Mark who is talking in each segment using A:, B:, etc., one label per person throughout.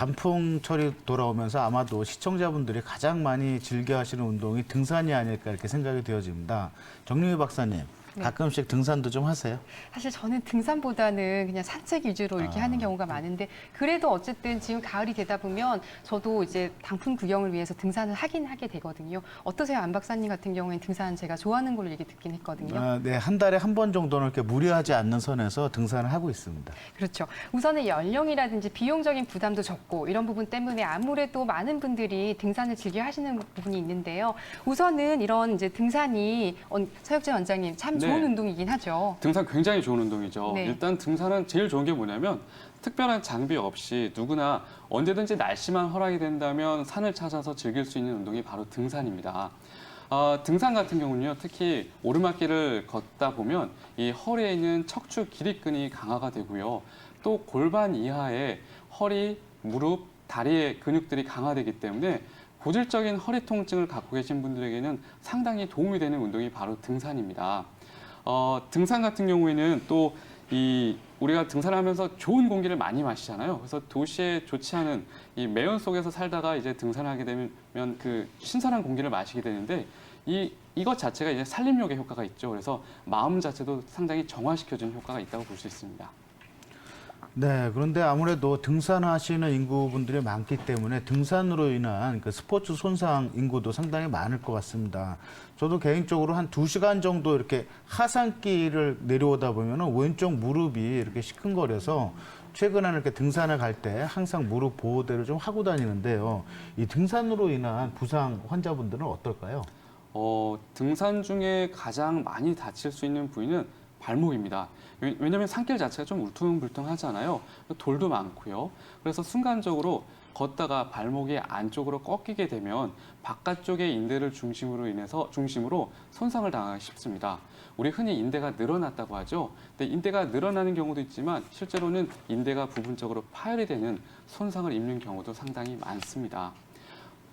A: 단풍철이 돌아오면서 아마도 시청자분들이 가장 많이 즐겨 하시는 운동이 등산이 아닐까 이렇게 생각이 되어집니다. 정림희 박사님,
B: 네.
A: 가끔씩 등산도 좀 하세요?
B: 사실 저는 등산보다는 그냥 산책 위주로 이렇게 하는 경우가 많은데 그래도 어쨌든 지금 가을이 되다 보면 저도 이제 단풍 구경을 위해서 등산을 하긴 하게 되거든요. 어떠세요? 안 박사님 같은 경우에는 등산 제가 좋아하는 걸로 얘기 듣긴 했거든요.
A: 네, 한 달에 한 번 정도는 이렇게 무리하지 않는 선에서 등산을 하고 있습니다.
B: 그렇죠. 우선은 연령이라든지 비용적인 부담도 적고 이런 부분 때문에 아무래도 많은 분들이 등산을 즐겨 하시는 부분이 있는데요. 우선은 이런 이제 등산이 서혁재 원장님 참 좋은
C: 네.
B: 운동이긴 하죠.
C: 등산 굉장히 좋은 운동이죠.
B: 네.
C: 일단 등산은 제일 좋은 게 뭐냐면 특별한 장비 없이 누구나 언제든지 날씨만 허락이 된다면 산을 찾아서 즐길 수 있는 운동이 바로 등산입니다. 등산 같은 경우는요, 특히 오르막길을 걷다 보면 이 허리에 있는 척추 기립근이 강화가 되고요. 또 골반 이하에 허리, 무릎, 다리의 근육들이 강화되기 때문에 고질적인 허리 통증을 갖고 계신 분들에게는 상당히 도움이 되는 운동이 바로 등산입니다. 등산 같은 경우에는 또 우리가 등산하면서 좋은 공기를 많이 마시잖아요. 그래서 도시에 좋지 않은 이 매연 속에서 살다가 이제 등산하게 되면 그 신선한 공기를 마시게 되는데 이것 자체가 이제 산림욕의 효과가 있죠. 그래서 마음 자체도 상당히 정화시켜주는 효과가 있다고 볼 수 있습니다.
A: 네, 그런데 아무래도 등산하시는 인구분들이 많기 때문에 등산으로 인한 그 스포츠 손상 인구도 상당히 많을 것 같습니다. 저도 개인적으로 한 2시간 정도 이렇게 하산길을 내려오다 보면 왼쪽 무릎이 이렇게 시큰거려서 최근에는 이렇게 등산을 갈 때 항상 무릎 보호대를 좀 하고 다니는데요. 이 등산으로 인한 부상 환자분들은 어떨까요?
C: 등산 중에 가장 많이 다칠 수 있는 부위는 발목입니다. 왜냐하면 산길 자체가 좀 울퉁불퉁하잖아요. 돌도 많고요. 그래서 순간적으로 걷다가 발목이 안쪽으로 꺾이게 되면 바깥쪽의 인대를 중심으로 손상을 당하기 쉽습니다. 우리 흔히 인대가 늘어났다고 하죠. 근데 인대가 늘어나는 경우도 있지만 실제로는 인대가 부분적으로 파열이 되는 손상을 입는 경우도 상당히 많습니다.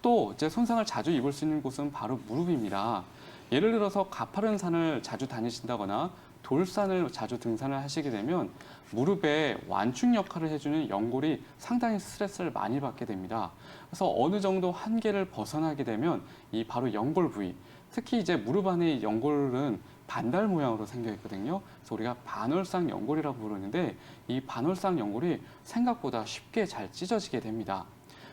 C: 또 이제 손상을 자주 입을 수 있는 곳은 바로 무릎입니다. 예를 들어서 가파른 산을 자주 다니신다거나 돌산을 자주 등산을 하시게 되면 무릎에 완충 역할을 해주는 연골이 상당히 스트레스를 많이 받게 됩니다. 그래서 어느 정도 한계를 벗어나게 되면 이 바로 연골 부위, 특히 이제 무릎 안의 연골은 반달 모양으로 생겨 있거든요. 그래서 우리가 반월상 연골이라고 부르는데 이 반월상 연골이 생각보다 쉽게 잘 찢어지게 됩니다.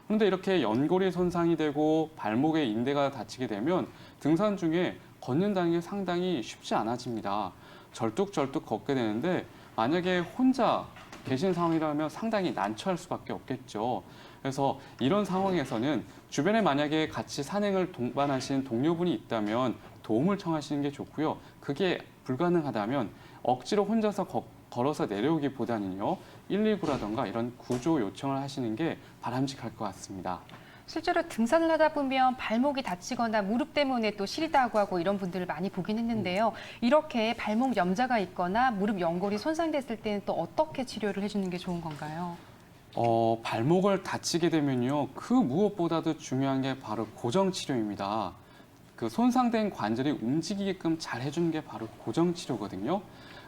C: 그런데 이렇게 연골이 손상이 되고 발목에 인대가 다치게 되면 등산 중에 걷는다는 게 상당히 쉽지 않아집니다. 절뚝절뚝 걷게 되는데 만약에 혼자 계신 상황이라면 상당히 난처할 수밖에 없겠죠. 그래서 이런 상황에서는 주변에 만약에 같이 산행을 동반하신 동료분이 있다면 도움을 청하시는 게 좋고요. 그게 불가능하다면 억지로 혼자서 걸어서 내려오기보다는요. 119라던가 이런 구조 요청을 하시는 게 바람직할 것 같습니다.
B: 실제로 등산을 하다 보면 발목이 다치거나 무릎 때문에 또 시리다고 하고 이런 분들을 많이 보긴 했는데요. 이렇게 발목 염좌가 있거나 무릎 연골이 손상됐을 때는 또 어떻게 치료를 해주는 게 좋은 건가요?
C: 발목을 다치게 되면요. 그 무엇보다도 중요한 게 바로 고정 치료입니다. 그 손상된 관절이 움직이게끔 잘 해주는 게 바로 고정 치료거든요.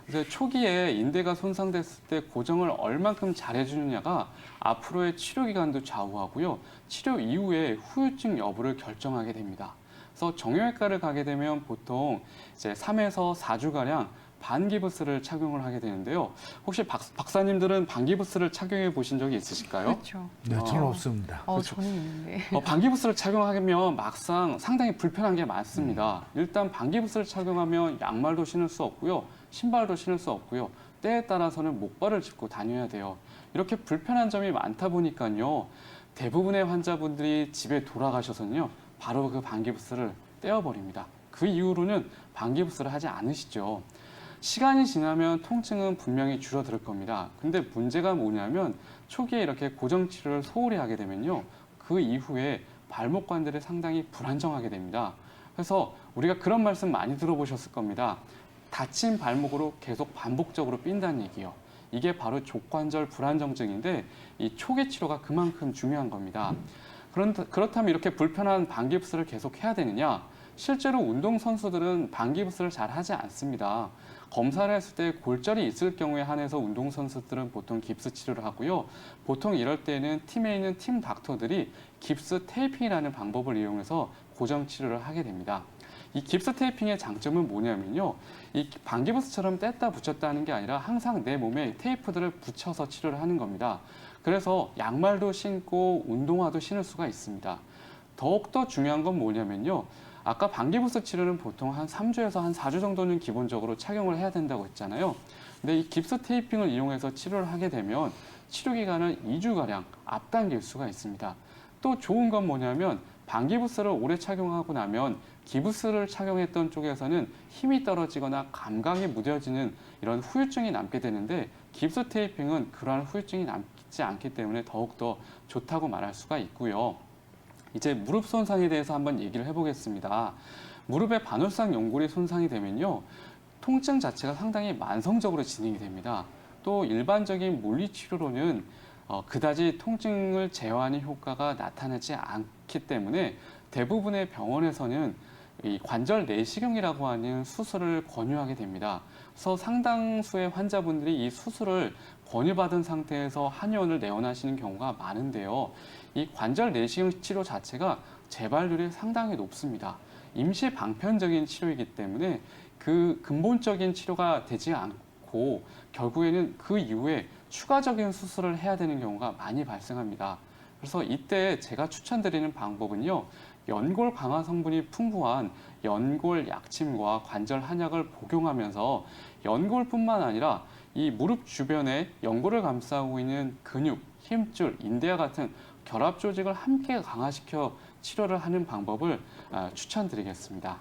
C: 그래서 초기에 인대가 손상됐을 때 고정을 얼만큼 잘 해주느냐가 앞으로의 치료 기간도 좌우하고요. 치료 이후에 후유증 여부를 결정하게 됩니다. 그래서 정형외과를 가게 되면 보통 이제 3에서 4주가량 반기부스를 착용을 하게 되는데요. 혹시 박사님들은 반기부스를 착용해 보신 적이 있으실까요?
B: 그렇죠.
A: 네, 저는 없습니다.
C: 그렇죠.
B: 저는 있는데.
C: 반기부스를 착용하면 막상 상당히 불편한 게 많습니다. 일단 반기부스를 착용하면 양말도 신을 수 없고요. 신발도 신을 수 없고요. 때에 따라서는 목발을 짚고 다녀야 돼요. 이렇게 불편한 점이 많다 보니까요. 대부분의 환자분들이 집에 돌아가셔서는요. 바로 그 반기부스를 떼어버립니다. 그 이후로는 반기부스를 하지 않으시죠. 시간이 지나면 통증은 분명히 줄어들 겁니다. 근데 문제가 뭐냐면 초기에 이렇게 고정 치료를 소홀히 하게 되면요. 그 이후에 발목 관절이 상당히 불안정하게 됩니다. 그래서 우리가 그런 말씀 많이 들어보셨을 겁니다. 다친 발목으로 계속 반복적으로 삔다는 얘기요. 이게 바로 족관절 불안정증인데 이 초기 치료가 그만큼 중요한 겁니다. 그렇다면 이렇게 불편한 반기부스를 계속 해야 되느냐? 실제로 운동선수들은 방기부스를 잘 하지 않습니다. 검사를 했을 때 골절이 있을 경우에 한해서 운동선수들은 보통 깁스 치료를 하고요. 보통 이럴 때는 팀에 있는 팀 닥터들이 깁스 테이핑이라는 방법을 이용해서 고정 치료를 하게 됩니다. 이 깁스 테이핑의 장점은 뭐냐면요. 이 방기부스처럼 뗐다 붙였다 하는 게 아니라 항상 내 몸에 테이프들을 붙여서 치료를 하는 겁니다. 그래서 양말도 신고 운동화도 신을 수가 있습니다. 더욱더 중요한 건 뭐냐면요. 아까 방기부스 치료는 보통 한 3주에서 한 4주 정도는 기본적으로 착용을 해야 된다고 했잖아요. 근데 이 깁스 테이핑을 이용해서 치료를 하게 되면 치료 기간을 2주가량 앞당길 수가 있습니다. 또 좋은 건 뭐냐면 방기부스를 오래 착용하고 나면 기부스를 착용했던 쪽에서는 힘이 떨어지거나 감각이 무뎌지는 이런 후유증이 남게 되는데 깁스 테이핑은 그러한 후유증이 남지 않기 때문에 더욱더 좋다고 말할 수가 있고요. 이제 무릎 손상에 대해서 한번 얘기를 해보겠습니다. 무릎의 반월상 연골이 손상이 되면요. 통증 자체가 상당히 만성적으로 진행이 됩니다. 또 일반적인 물리치료로는 그다지 통증을 제어하는 효과가 나타나지 않기 때문에 대부분의 병원에서는 이 관절 내시경이라고 하는 수술을 권유하게 됩니다. 그래서 상당수의 환자분들이 이 수술을 권유받은 상태에서 한의원을 내원하시는 경우가 많은데요. 이 관절 내시경 치료 자체가 재발률이 상당히 높습니다. 임시 방편적인 치료이기 때문에 그 근본적인 치료가 되지 않고 결국에는 그 이후에 추가적인 수술을 해야 되는 경우가 많이 발생합니다. 그래서 이때 제가 추천드리는 방법은요. 연골 강화 성분이 풍부한 연골 약침과 관절 한약을 복용하면서 연골뿐만 아니라 이 무릎 주변에 연골을 감싸고 있는 근육, 힘줄, 인대와 같은 결합 조직을 함께 강화시켜 치료를 하는 방법을 추천드리겠습니다.